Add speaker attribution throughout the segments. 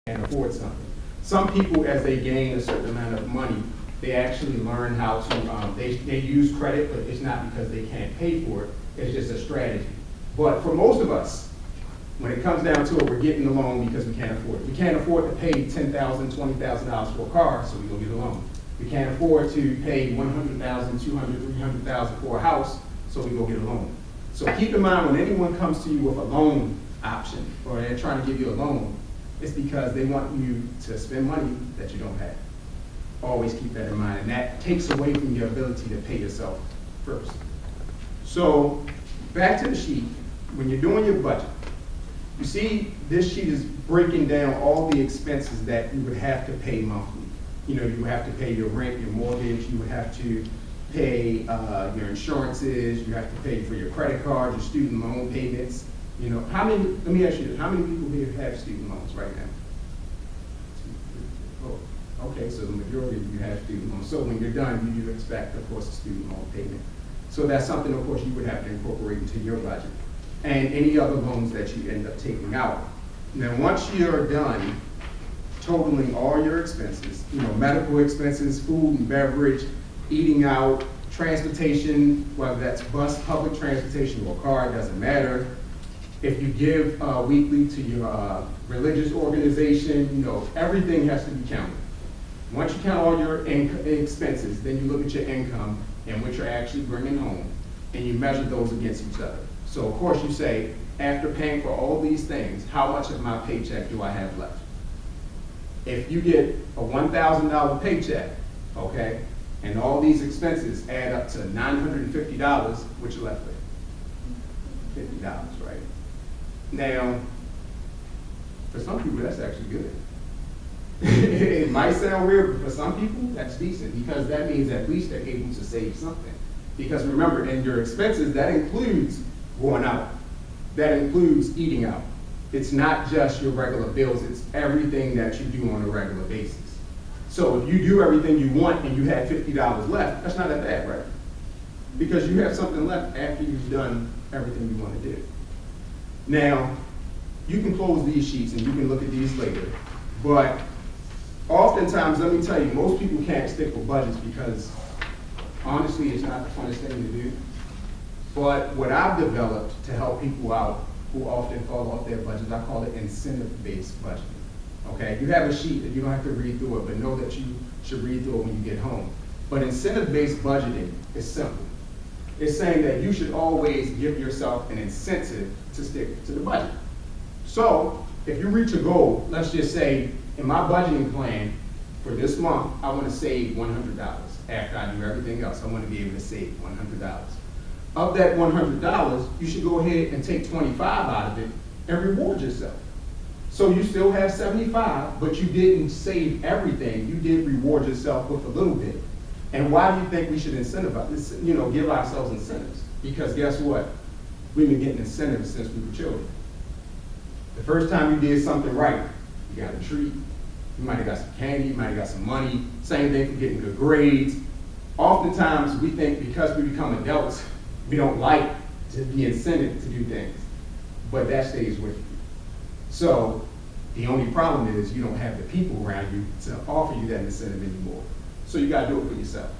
Speaker 1: can't afford something. Some people, as they gain a certain amount of money, they actually learn how to, they use credit, but it's not because they can't pay for it, it's just a strategy. But for most of us, when it comes down to it, we're getting a loan because we can't afford it. We can't afford to pay $10,000, $20,000 for a car, so we go get a loan. We can't afford to pay $100,000, $200,000, $300,000 for a house, so we go get a loan. So keep in mind, when anyone comes to you with a loan option, or they're trying to give you a loan, it's because they want you to spend money that you don't have. Always keep that in mind, and that takes away from your ability to pay yourself first. So back to the sheet. When you're doing your budget, you see this sheet is breaking down all the expenses that you would have to pay monthly. You know, you have to pay your rent, your mortgage, you would have to pay your insurances, you have to pay for your credit cards, your student loan payments. You know, how many, let me ask you this, how many people here have student loans right now? Oh, okay, so the majority of you have student loans. So when you're done, you do expect, of course, a student loan payment. So that's something, of course, you would have to incorporate into your budget. And any other loans that you end up taking out. Now, once you're done totaling all your expenses, you know, medical expenses, food and beverage, eating out, transportation, whether that's bus, public transportation, or car, it doesn't matter. If you give weekly to your religious organization, you know, everything has to be counted. Once you count all your expenses, then you look at your income and what you're actually bringing home, and you measure those against each other. So of course you say, after paying for all these things, how much of my paycheck do I have left? If you get a $1,000 paycheck, okay, and all these expenses add up to $950, what you left with? $50, right? Now, for some people, that's actually good. It might sound weird, but for some people, that's decent, because that means at least they're able to save something. Because remember, in your expenses, that includes going out. That includes eating out. It's not just your regular bills, it's everything that you do on a regular basis. So if you do everything you want and you had $50 left, that's not that bad, right? Because you have something left after you've done everything you want to do. Now, you can close these sheets and you can look at these later, but oftentimes, let me tell you, most people can't stick with budgets because honestly, it's not the funnest thing to do. But what I've developed to help people out who often fall off their budgets, I call it incentive-based budgeting. Okay, you have a sheet that you don't have to read through it, but know that you should read through it when you get home. But incentive-based budgeting is simple. It's saying that you should always give yourself an incentive to stick to the budget. So if you reach a goal, let's just say in my budgeting plan for this month, I want to save $100. After I do everything else, I want to be able to save $100. Of that $100, you should go ahead and take 25 out of it and reward yourself. So you still have 75, but you didn't save everything. You did reward yourself with a little bit. And why do you think we should incentivize, give ourselves incentives? Because guess what? We've been getting incentives since we were children. The first time you did something right, you got a treat. You might have got some candy, you might have got some money. Same thing for getting good grades. Oftentimes we think because we become adults, we don't like to be incented to do things, but that stays with you. So the only problem is you don't have the people around you to offer you that incentive anymore. So you gotta do it for yourself.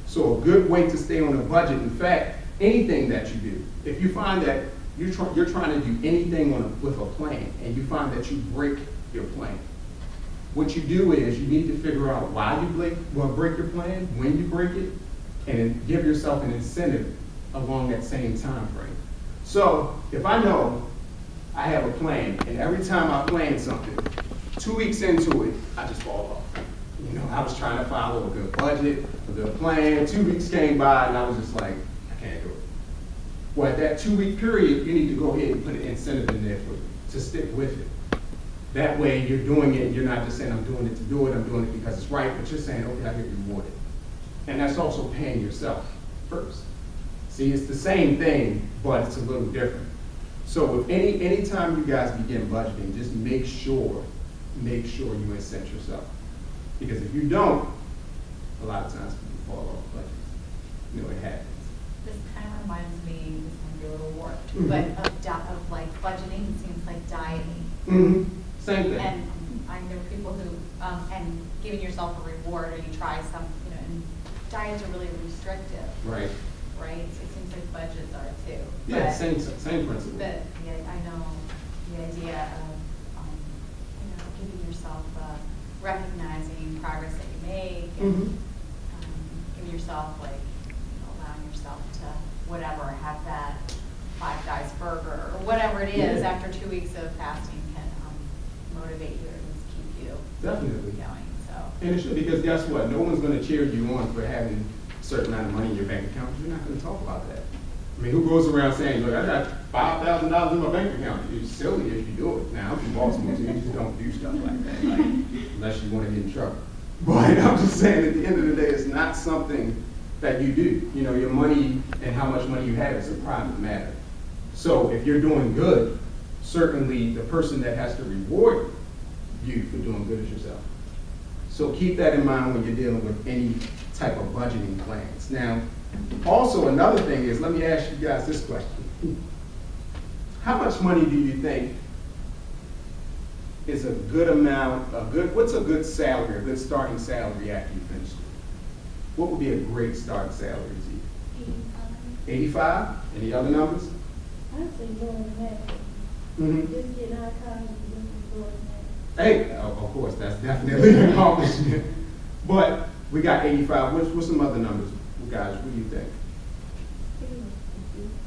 Speaker 1: So a good way to stay on a budget, in fact, anything that you do, if you find that you're trying to do anything with a plan and you find that you break your plan, what you do is you need to figure out why you break your plan, when you break it, and then give yourself an incentive along that same time frame. So if I know I have a plan, and every time I plan something, 2 weeks into it, I just fall off. I was trying to follow a good budget, a good plan. 2 weeks came by, and I was just like, I can't do it. Well, at that 2 week period, you need to go ahead and put an incentive in there for you to stick with it. That way, you're doing it, and you're not just saying, I'm doing it to do it, I'm doing it because it's right, but you're saying, okay, I get rewarded. And that's also paying yourself first. See, it's the same thing, but it's a little different. So if anytime you guys begin budgeting, just make sure you incent yourself. Because if you don't, a lot of times people fall off budgets. It happens.
Speaker 2: This kind of reminds me, this might be a little warped,
Speaker 1: Mm-hmm.
Speaker 2: but of like budgeting, it seems like dieting.
Speaker 1: Mm-hmm. Same thing.
Speaker 2: And I I know people who, and giving yourself a reward, or you try some, and diets are really restrictive,
Speaker 1: Right.
Speaker 2: right? It seems like budgets are too.
Speaker 1: Yeah,
Speaker 2: But
Speaker 1: same principle.
Speaker 2: yeah, I know the idea of, giving yourself, recognizing progress that you make, and giving yourself, like, allowing yourself to, whatever, have that Five Guys burger, or whatever it is,
Speaker 1: Yeah.
Speaker 2: after 2 weeks of fasting can motivate you, or at least keep you
Speaker 1: Definitely.
Speaker 2: going, so.
Speaker 1: And it should, because guess what? No one's gonna cheer you on for having a certain amount of money in your bank account, because you're not gonna talk about that. I mean, who goes around saying, look, I got $5,000 in my bank account? It's silly if you do it. Now, I'm from Baltimore, so you just don't do stuff like that, like, unless you wanna get in trouble. But I'm just saying, at the end of the day, it's not something that you do. Your money and how much money you have is a private matter. So if you're doing good, certainly the person that has to reward you for doing good is yourself. So keep that in mind when you're dealing with any type of budgeting plans. Now, also another thing is, let me ask you guys this question. How much money do you think is a good amount, what's a good salary, a good starting salary after you finish school? What would be a great starting salary to you? 85. Any other numbers?
Speaker 3: I'd say more than that. Just getting out of college and looking for that.
Speaker 1: Hey, of course, that's definitely an accomplishment. But we got 85. What's some other numbers, guys? What do you think?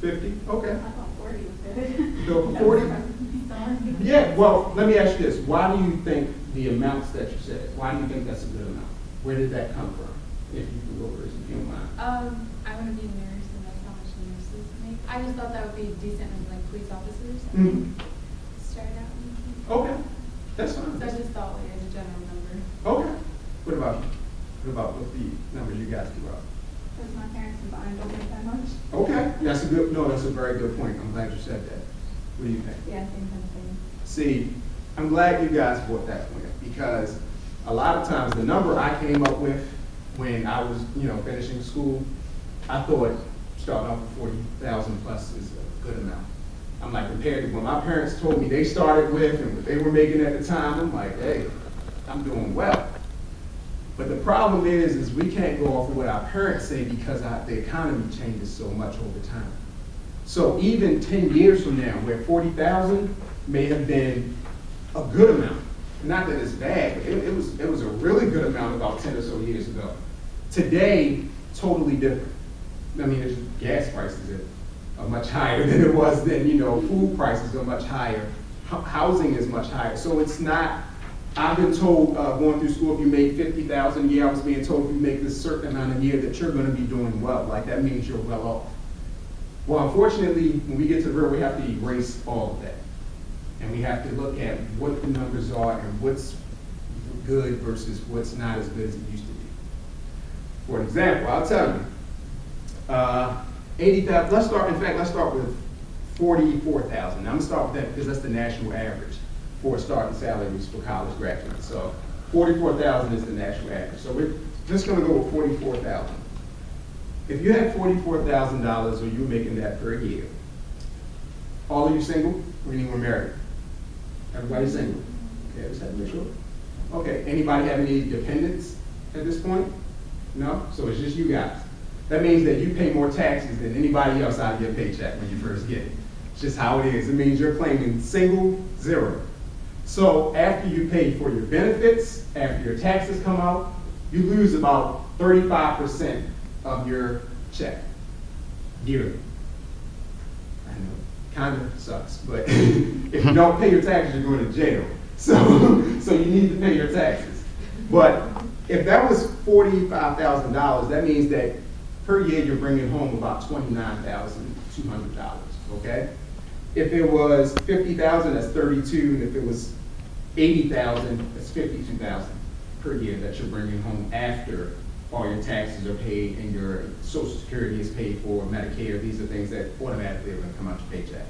Speaker 1: 50? Okay.
Speaker 3: I thought 40 was good.
Speaker 1: Go for 40?
Speaker 3: Sorry.
Speaker 1: Yeah, well, let me ask you this. Why do you think the amounts that you said, why do you think that's a good amount? Where did that come from? If you can go over this, if you don't mind.
Speaker 4: I want to be a nurse, and that's how much nurses make. I just thought that would be decent with like police officers. Start out making.
Speaker 1: Okay, that's fine.
Speaker 4: So I just thought like as a general number.
Speaker 1: Okay. What about you? What the numbers you guys threw out?
Speaker 4: Because my parents combined don't make that much.
Speaker 1: Okay, that's a very good point. I'm glad you said that. What do you think?
Speaker 4: Yeah, same kind of thing.
Speaker 1: See, I'm glad you guys brought that point up, because a lot of times the number I came up with when I was, finishing school, I thought starting off with 40,000 plus is a good amount. I'm like, compared to what my parents told me they started with and what they were making at the time, I'm like, hey, I'm doing well. But the problem is we can't go off of what our parents say, because the economy changes so much over time. So even 10 years from now, where 40,000 may have been a good amount, not that it's bad, but it was a really good amount about 10 or so years ago. Today, totally different. I mean, there's gas prices are much higher than it was then, food prices are much higher, housing is much higher. So it's not, I've been told going through school, if you make 50,000 a year, I was being told if you make this certain amount a year that you're gonna be doing well, like that means you're well off. Well, unfortunately, when we get to real, we have to erase all of that. And we have to look at what the numbers are and what's good versus what's not as good as it used to be. For example, I'll tell you, 80,000, let's start with 44,000. I'm gonna start with that because that's the national average for starting salaries for college graduates. So 44,000 is the national average. So we're just gonna go with 44,000. If you had $44,000 or you were making that per year, all of you single or anyone married? Everybody single? Okay, just have to make sure. Okay, anybody have any dependents at this point? No? So it's just you guys. That means that you pay more taxes than anybody else out of your paycheck when you first get it. It's just how it is. It means you're claiming single, zero. So after you pay for your benefits, after your taxes come out, you lose about 35% of your check yearly. I know, kind of sucks, but if you don't pay your taxes, you're going to jail. So you need to pay your taxes. But if that was $45,000, that means that per year you're bringing home about $29,200, okay? If it was 50,000, that's 32, and if it was 80,000, that's 52,000 per year that you're bringing home after all your taxes are paid and your Social Security is paid for, Medicare. These are things that automatically are going to come out your paycheck.